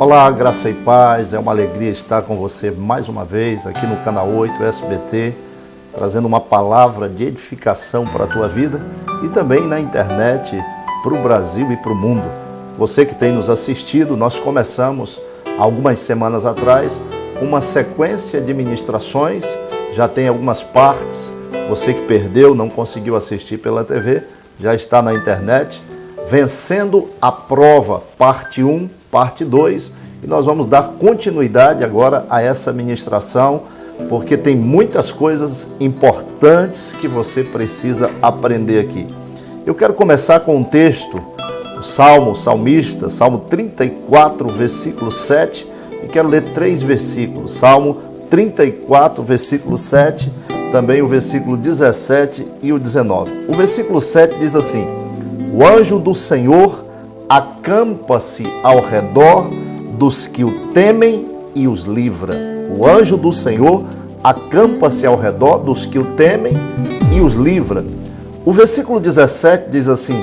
Olá, graça e paz, é uma alegria estar com você mais uma vez aqui no canal 8 SBT, trazendo uma palavra de edificação para a tua vida e também na internet para o Brasil e para o mundo. Você que tem nos assistido, nós começamos algumas semanas atrás uma sequência de ministrações, já tem algumas partes, você que perdeu, não conseguiu assistir pela TV, já está na internet, Vencendo a Prova, parte 1, parte 2, e nós vamos dar continuidade agora a essa ministração, porque tem muitas coisas importantes que você precisa aprender aqui. Eu quero começar com um texto, o salmista, Salmo 34, versículo 7, e quero ler 3 versículos, Salmo 34, versículo 7, também o versículo 17 e o 19. O versículo 7 diz assim: o anjo do Senhor acampa-se ao redor dos que o temem e os livra. O anjo do Senhor acampa-se ao redor dos que o temem e os livra. O versículo 17 diz assim: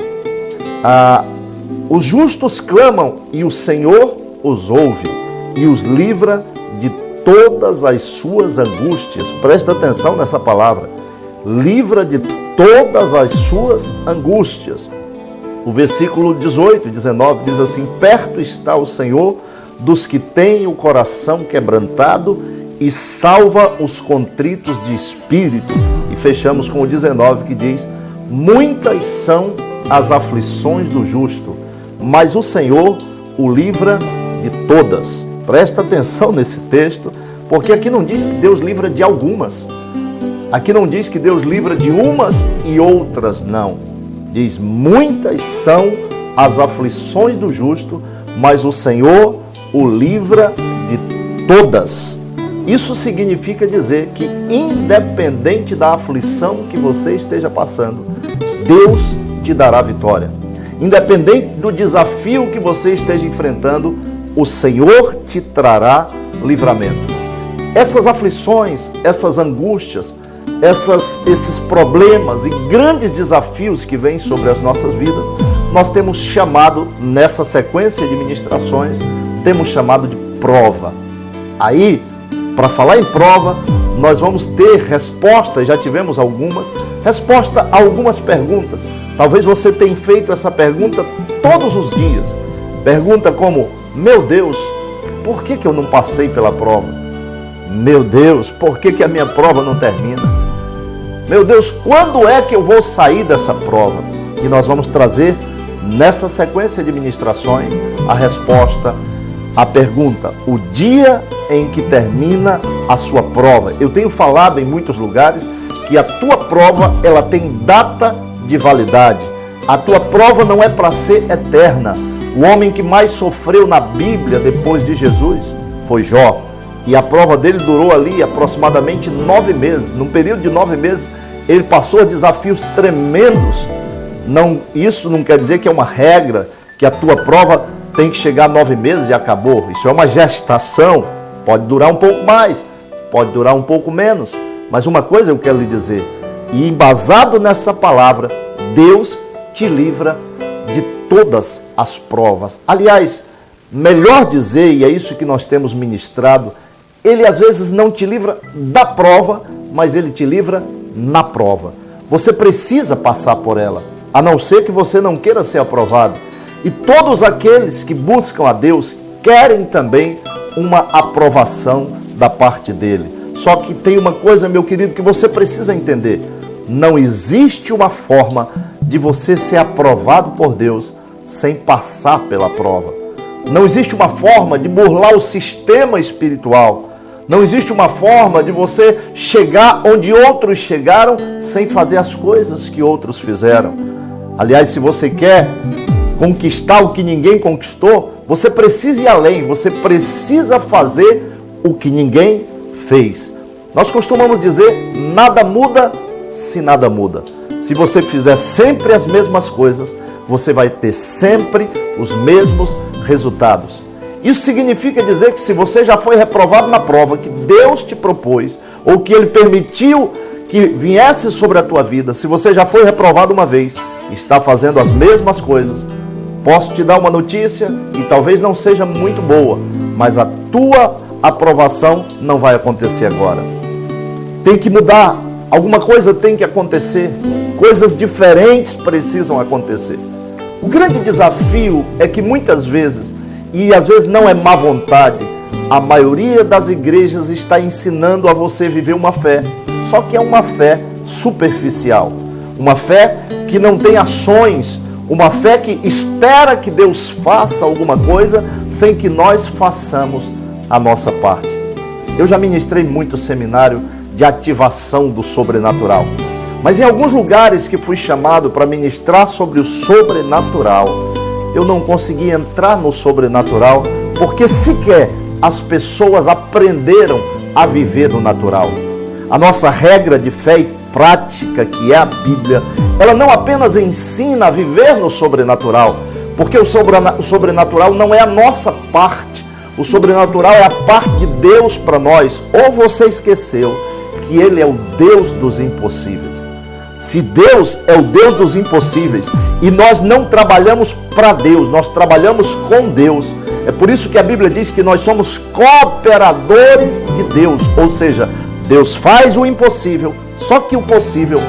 os justos clamam e o Senhor os ouve e os livra de todas as suas angústias. Presta atenção nessa palavra. Livra de todas as suas angústias. O versículo 18 e 19 diz assim: perto está o Senhor dos que têm o coração quebrantado e salva os contritos de espírito. E fechamos com o 19 que diz: muitas são as aflições do justo, mas o Senhor o livra de todas. Presta atenção nesse texto, porque aqui não diz que Deus livra de algumas. Aqui não diz que Deus livra de umas e outras não. Diz, muitas são as aflições do justo, mas o Senhor o livra de todas. Isso significa dizer que, independente da aflição que você esteja passando, Deus te dará vitória. Independente do desafio que você esteja enfrentando, o Senhor te trará livramento. Essas aflições, essas angústias, esses problemas e grandes desafios que vêm sobre as nossas vidas, nós temos chamado, nessa sequência de ministrações, temos chamado de prova. Aí, para falar em prova, nós vamos ter respostas, já tivemos algumas, resposta a algumas perguntas. Talvez você tenha feito essa pergunta todos os dias. Pergunta como: meu Deus, por que eu não passei pela prova? Meu Deus, por que a minha prova não termina? Meu Deus, quando é que eu vou sair dessa prova? E nós vamos trazer, nessa sequência de ministrações, a resposta à pergunta: o dia em que termina a sua prova. Eu tenho falado em muitos lugares que a tua prova, ela tem data de validade. A tua prova não é para ser eterna. O homem que mais sofreu na Bíblia depois de Jesus foi Jó. E a prova dele durou ali aproximadamente 9 meses. Num período de 9 meses, ele passou desafios tremendos. Isso não quer dizer que é uma regra, que a tua prova tem que chegar a 9 meses e acabou. Isso é uma gestação. Pode durar um pouco mais, pode durar um pouco menos. Mas uma coisa eu quero lhe dizer, e embasado nessa palavra, Deus te livra de todas as provas. Aliás, melhor dizer, e é isso que nós temos ministrado, Ele às vezes não te livra da prova, mas Ele te livra na prova. Você precisa passar por ela, a não ser que você não queira ser aprovado. E todos aqueles que buscam a Deus querem também uma aprovação da parte dEle. Só que tem uma coisa, meu querido, que você precisa entender. Não existe uma forma de você ser aprovado por Deus sem passar pela prova. Não existe uma forma de burlar o sistema espiritual. Não existe uma forma de você chegar onde outros chegaram sem fazer as coisas que outros fizeram. Aliás, se você quer conquistar o que ninguém conquistou, você precisa ir além, você precisa fazer o que ninguém fez. Nós costumamos dizer, nada muda se nada muda. Se você fizer sempre as mesmas coisas, você vai ter sempre os mesmos resultados. Isso significa dizer que se você já foi reprovado na prova que Deus te propôs, ou que Ele permitiu que viesse sobre a tua vida, se você já foi reprovado uma vez, está fazendo as mesmas coisas, Posso te dar uma notícia e talvez não seja muito boa, mas a tua aprovação não vai acontecer agora. Tem que mudar, alguma coisa tem que acontecer, coisas diferentes precisam acontecer. O grande desafio é que muitas vezes, e às vezes não é má vontade, a maioria das igrejas está ensinando a você viver uma fé, só que é uma fé superficial, uma fé que não tem ações, uma fé que espera que Deus faça alguma coisa sem que nós façamos a nossa parte. Eu já ministrei muito seminário de ativação do sobrenatural, mas em alguns lugares que fui chamado para ministrar sobre o sobrenatural, eu não consegui entrar no sobrenatural, porque sequer as pessoas aprenderam a viver no natural. A nossa regra de fé e prática, que é a Bíblia, ela não apenas ensina a viver no sobrenatural, porque o sobrenatural não é a nossa parte, o sobrenatural é a parte de Deus para nós. Ou você esqueceu que Ele é o Deus dos impossíveis? Se Deus é o Deus dos impossíveis e nós não trabalhamos para Deus, nós trabalhamos com Deus, é por isso que a Bíblia diz que nós somos cooperadores de Deus, ou seja, Deus faz o impossível, só que o possível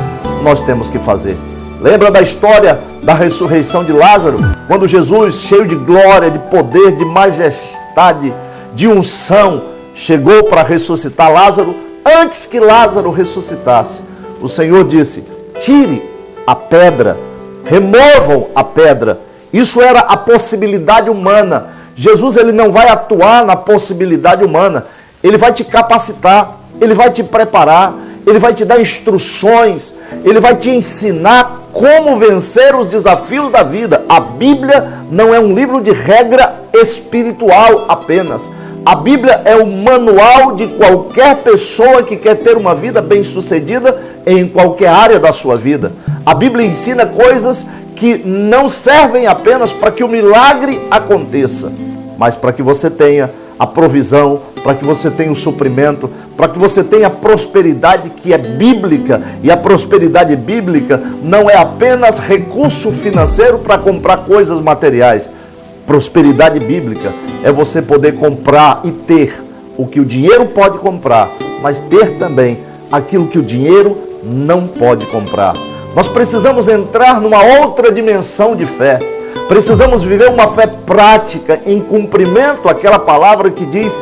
nós temos que fazer. Lembra da história da ressurreição de Lázaro? Quando Jesus, cheio de glória, de poder, de majestade, de unção, chegou para ressuscitar Lázaro. Antes que Lázaro ressuscitasse, o Senhor disse: tire a pedra, removam a pedra. Isso era a possibilidade humana. Jesus, ele não vai atuar na possibilidade humana. Ele vai te capacitar, ele vai te preparar, ele vai te dar instruções, ele vai te ensinar como vencer os desafios da vida. A Bíblia não é um livro de regra espiritual apenas. A Bíblia é o manual de qualquer pessoa que quer ter uma vida bem-sucedida em qualquer área da sua vida. A Bíblia ensina coisas que não servem apenas para que o milagre aconteça, mas para que você tenha a provisão, para que você tenha o suprimento, para que você tenha a prosperidade que é bíblica. E a prosperidade bíblica não é apenas recurso financeiro para comprar coisas materiais. Prosperidade bíblica é você poder comprar e ter o que o dinheiro pode comprar, mas ter também aquilo que o dinheiro não pode comprar. Nós precisamos entrar numa outra dimensão de fé. Precisamos viver uma fé prática em cumprimento àquela palavra que diz: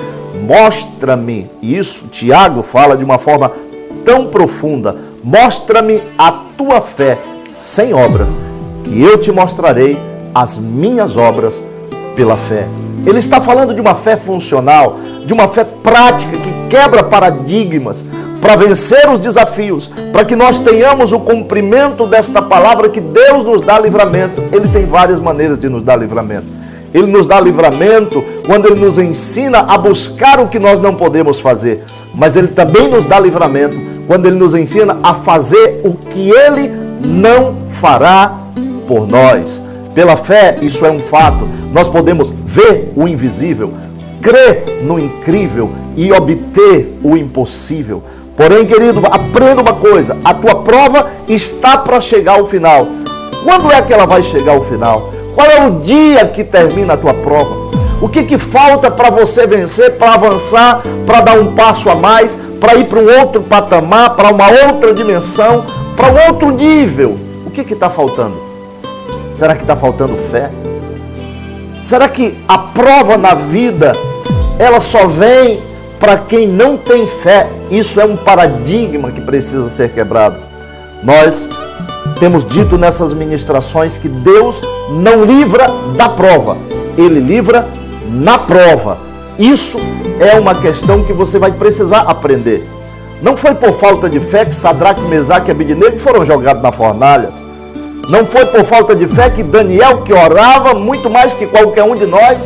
mostra-me. E isso Tiago fala de uma forma tão profunda: mostra-me a tua fé sem obras, que eu te mostrarei as minhas obras pela fé. Ele está falando de uma fé funcional, de uma fé prática que quebra paradigmas para vencer os desafios, para que nós tenhamos o cumprimento desta palavra que Deus nos dá livramento. Ele tem várias maneiras de nos dar livramento. Ele nos dá livramento quando Ele nos ensina a buscar o que nós não podemos fazer, mas Ele também nos dá livramento quando Ele nos ensina a fazer o que Ele não fará por nós. Pela fé, isso é um fato. Nós podemos ver o invisível, crer no incrível e obter o impossível. Porém, querido, aprenda uma coisa: a tua prova está para chegar ao final. Quando é que ela vai chegar ao final? Qual é o dia que termina a tua prova? O que falta para você vencer, para avançar, para dar um passo a mais, para ir para um outro patamar, para uma outra dimensão, para um outro nível? O que está faltando? Será que está faltando fé? Será que a prova na vida, ela só vem para quem não tem fé? Isso é um paradigma que precisa ser quebrado. Nós temos dito nessas ministrações que Deus não livra da prova, Ele livra na prova. Isso é uma questão que você vai precisar aprender. Não foi por falta de fé que Sadraque, Mesaque e Abednego foram jogados na fornalhas. Não foi por falta de fé que Daniel, que orava muito mais que qualquer um de nós,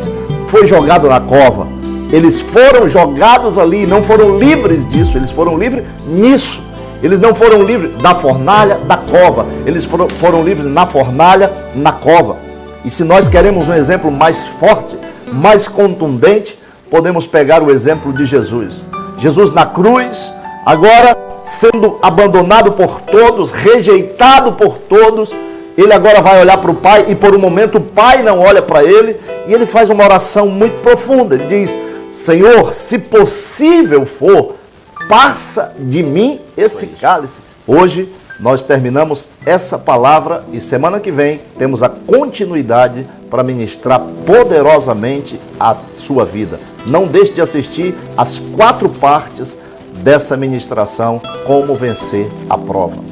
foi jogado na cova. Eles foram jogados ali, não foram livres disso, eles foram livres nisso. Eles não foram livres da fornalha, da cova. Eles foram livres na fornalha, na cova. E se nós queremos um exemplo mais forte, mais contundente, podemos pegar o exemplo de Jesus. Jesus na cruz, agora sendo abandonado por todos, rejeitado por todos, Ele agora vai olhar para o pai e por um momento o pai não olha para ele e ele faz uma oração muito profunda. Ele diz: Senhor, se possível for, passa de mim esse cálice. Hoje nós terminamos essa palavra e semana que vem temos a continuidade para ministrar poderosamente a sua vida. Não deixe de assistir as 4 partes dessa ministração, Como Vencer a Prova.